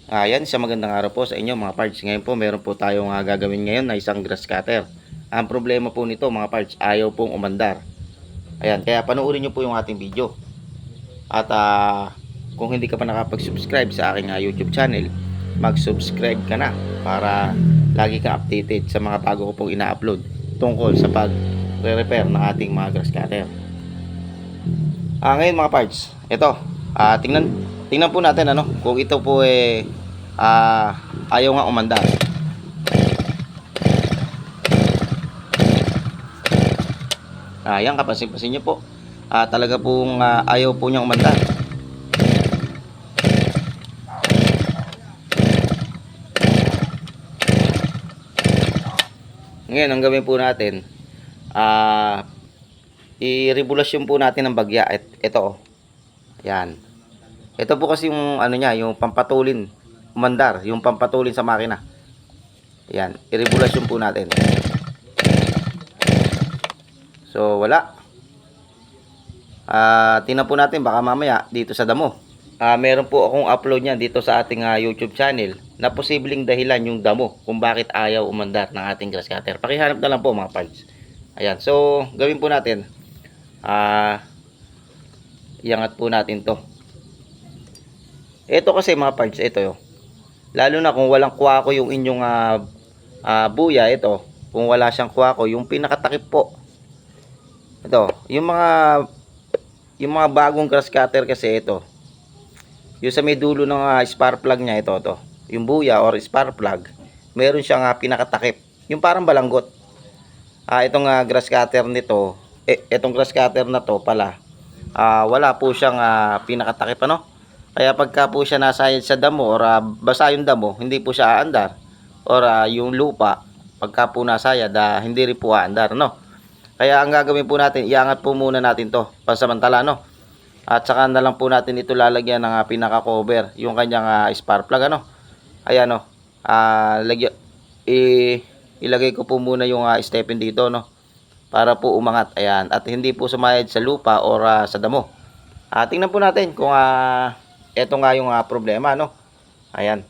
Ayan, isang magandang araw po sa inyo mga parts. Ngayon po, meron po tayong gagawin ngayon na isang grass cutter. Ang problema po nito mga parts, ayaw pong umandar. Ayan, kaya panoorin nyo po yung ating video. At kung hindi ka pa nakapag-subscribe sa aking YouTube channel, mag-subscribe ka na para lagi kang updated sa mga bago ko pong ina-upload tungkol sa pag-repair ng ating mga grass cutter. Ngayon mga parts, ito, tingnan po natin kung ito po ayaw nga umandar. Ayan, kapansin-pansin nyo po, talaga pong ayaw po niyang umandar. Ngayon ang gawin po natin, i-revolusyon po natin ng bagya. Ito, ayan. Ito po kasi yung niya, yung pampatulin umandar, yung pampatulin sa makina. Ayan, i-revolusyon po natin. So wala. Tingnan po natin baka mamaya dito sa damo. Meron po akong upload niyan dito sa ating YouTube channel na posibleng dahilan yung damo kung bakit ayaw umandar ng ating grass cutter. Pakihanap na lang po mga parts. Ayan, so gawin po natin. Iangat po natin to. Ito kasi mga parts, ito. Lalo na kung walang kuwako yung inyong buya, ito. Kung wala siyang kuwako, yung pinakatakip po. Ito, yung mga bagong grass cutter kasi ito. Yung sa may dulo ng spark plug niya, ito. Yung buya or spark plug, meron siyang pinakatakip. Yung parang balanggot. Itong grass cutter nito, itong grass cutter na to pala, wala po siyang pinakatakip Kaya pagka po siya nasa sa damo or basa yung damo, hindi po siya aandar. Or yung lupa, pagka po nasayad, hindi rin po aandar, Kaya ang gagawin po natin, iangat po muna natin to pansamantala, At saka na lang po natin ito lalagyan ng pinaka-cover, yung kanyang spark plug, Ayan, ilagay ko po muna yung stepin dito, para po umangat. Ayan, at hindi po sumayad sa lupa or sa damo. Tingnan po natin kung ito nga yung problema, Ayan.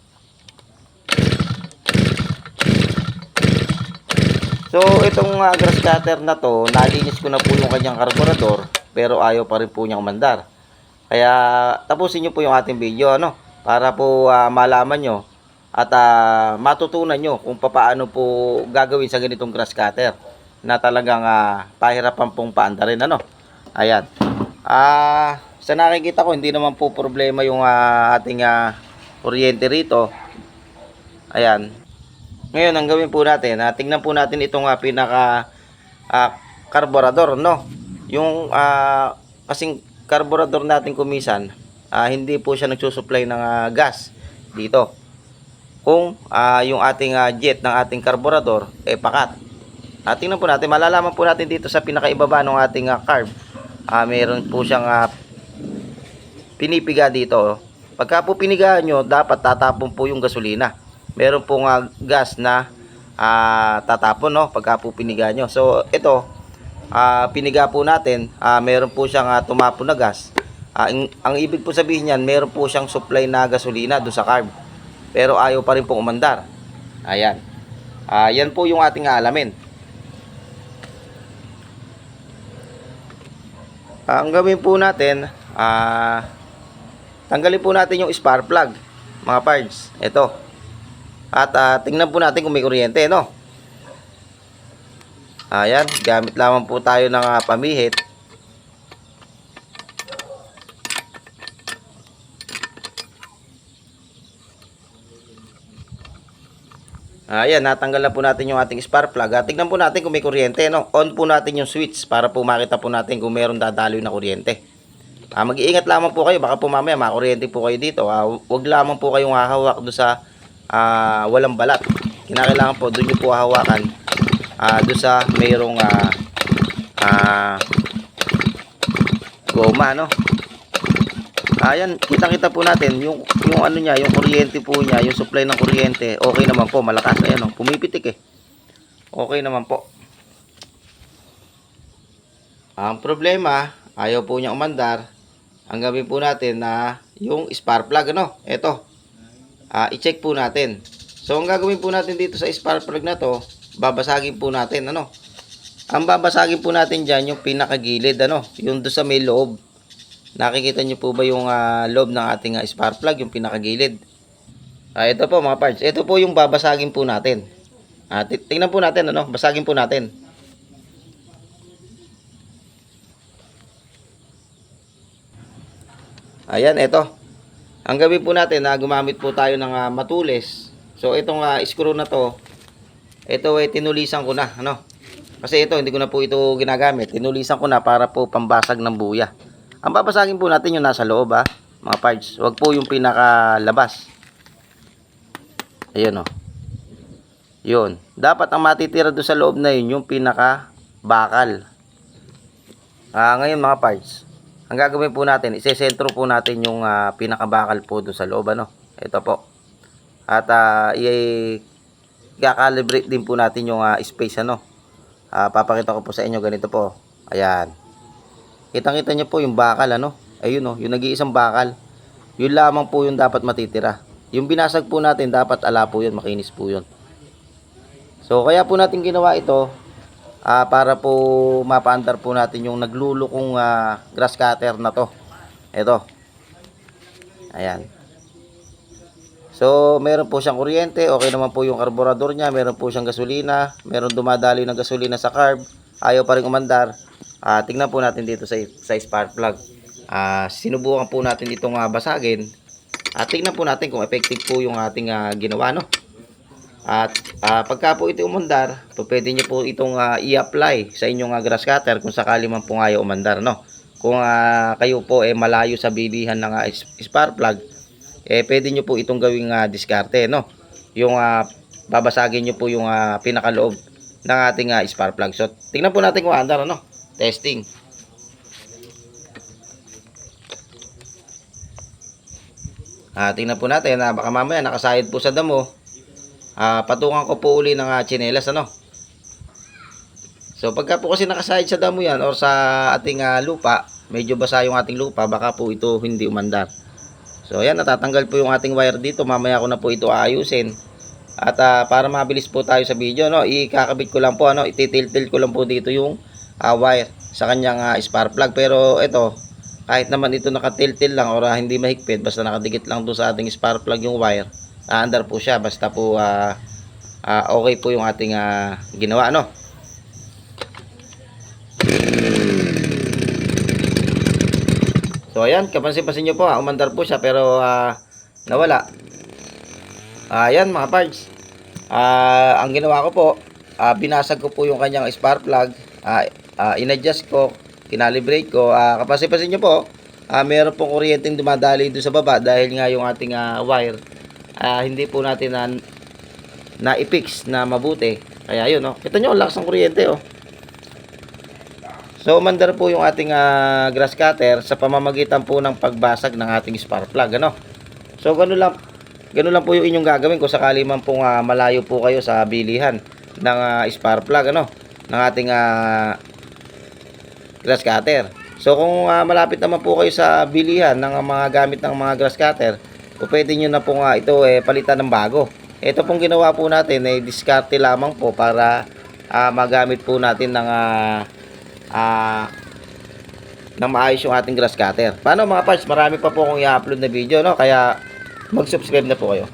So itong grass cutter na to, nalinis ko na po yung kanyang karburador, pero ayaw pa rin po niyang umandar. Kaya tapusin niyo po yung ating video, para po malaman nyo at matutunan nyo kung paano po gagawin sa ganitong grass cutter na talagang pahirapan pong paandarin, Ayan. Sa nakikita ko, hindi naman po problema yung ating kuryente rito. Ayan. Ngayon, ang gawin po natin, tingnan po natin itong pinaka karburador, Yung kasing karburador natin kumisan, hindi po siya nagsusupply ng gas dito. Kung yung ating jet ng ating karburador pakat. Tingnan po natin, malalaman po natin dito sa pinakaibaba ng ating carb. Meron po siyang pinipiga dito. Pagka po pinigaan nyo, dapat tatapon po yung gasolina. Meron pong gas na tatapon, pagka po piniga nyo. So ito, piniga po natin, meron po siyang tumapon na gas. Ang ibig po sabihin niyan, meron po siyang supply na gasolina doon sa carb, pero ayaw pa rin pong umandar. Ayan, yan po yung ating alamin. Ang gawin po natin, tanggalin po natin yung spark plug, mga parts. Ito. At tingnan po natin kung may kuryente, Ayan, gamit lamang po tayo ng pamihit. Ayan, natanggal na po natin yung ating spark plug. Tingnan po natin kung may kuryente, On po natin yung switch para po makita po natin kung meron dadaloy na kuryente. Mag-iingat lamang po kayo, baka po mamaya makuryente po kayo dito. Huwag lamang po kayong hahawak doon sa walang balat. Kinakailangan po doon nyo po hawakan doon sa mayroong goma, Ayan, kitang-kita po natin yung niya, yung kuryente po niya, yung supply ng kuryente. Okay naman po, malakas. Ayan, pumipitik Okay naman po. Ang problema, ayaw po niya umandar. Ang gawin po natin na yung spark plug, Ito. i-check po natin. So ang gagawin po natin dito sa spark plug na to, babasagin po natin, ano. Ang babasagin po natin diyan yung pinakagilid, ano, yung do sa may loob. Nakikita niyo po ba yung loob ng ating spark plug, yung pinakagilid? Ito po mga parts, ito po yung babasagin po natin. Tingnan po natin, ano, basagin po natin. Ayan, ito. Ang gawin po natin na gumamit po tayo ng matulis. So itong screw na to, ito ay tinulisan ko na, ano. Kasi ito hindi ko na po ito ginagamit. Tinulisan ko na para po pambasag ng buya. Ang babasagin po natin yung nasa loob, mga parts. Huwag po yung pinakalabas. Ayun, oh. Yun. Dapat ang matitira doon sa loob na yun yung pinaka bakal. Ngayon mga parts, ang gagawin po natin, isesentro po natin yung pinakabakal po doon sa loob, ano. Ito po. At i-calibrate din po natin yung space, ano. Papakita ko po sa inyo ganito po. Ayan. Kitang-kita nyo po yung bakal, ano. Ayun, oh, yung nag-iisang bakal. Yun lamang po yung dapat matitira. Yung binasag po natin, dapat ala po yun, makinis po yun. So kaya po natin ginawa ito para po mapaandar po natin yung naglulukong grass cutter na to. Ito. Ayan. So, meron po siyang kuryente, okay naman po yung karburador niya, meron po siyang gasolina, meron dumadaloy ng gasolina sa carb, ayaw pa rin umandar. Tingnan po natin dito sa spark plug. Sinubukan po natin itong basagin. Tingnan po natin kung effective po yung ating ginawa, no? At pagka po ito umandar, pwede nyo po itong i-apply sa inyong grass cutter kung sakali man po ayaw umandar, no? Kung kayo po malayo sa bilihan ng spark plug, pwede nyo po itong gawing diskarte, no? Yung babasagin nyo po yung pinakaloob ng ating spark plug. So, tingnan po natin kung andar, ano? Testing. Tingnan po natin, baka mamaya nakasayad po sa damo. Patungan ko po uli ng tsinelas, ano? So, pagka po kasi nakasayad sa damo yan or sa ating lupa, medyo basa yung ating lupa, baka po ito hindi umandar. So ayan, natatanggal po yung ating wire dito. Mamaya ko na po ito aayusin. At para mabilis po tayo sa video, no, ikakabit ko lang po, ano, ititil-til ko lang po dito yung wire sa kanyang spark plug. Pero ito, kahit naman ito nakatil-til lang or hindi mahigpit, basta nakadikit lang doon sa ating spark plug yung wire, aandar po siya. Basta po okay po yung ating ginawa, no. So ayan, kapansin-pansin nyo po, umandar po siya pero nawala. Ayan mga parts. Ang ginawa ko po, binasag ko po yung kanyang spark plug, in-adjust ko, kinalibrate ko. Kapansin-pansin nyo po, meron pong kuryenteng dumadali doon sa baba dahil nga yung ating wire hindi po natin na-fix na mabuti. Kaya yun, no? Kita nyo, lakas ng kuryente, oh. So, umandar po yung ating grass cutter sa pamamagitan po ng pagbasag ng ating spark plug, ano? So, ganun lang po yung inyong gagawin kung sakali man pong malayo po kayo sa bilihan ng spark plug, ano? Ng ating grass cutter. So, kung malapit naman po kayo sa bilihan ng mga gamit ng mga grass cutter, pwede nyo na po ito palitan ng bago. Ito pong ginawa po natin ay diskarte lamang po para magamit po natin ng maayos yung ating grass cutter. Paano mga parts? Marami pa po akong i-upload na video, no? Kaya mag-subscribe na po kayo.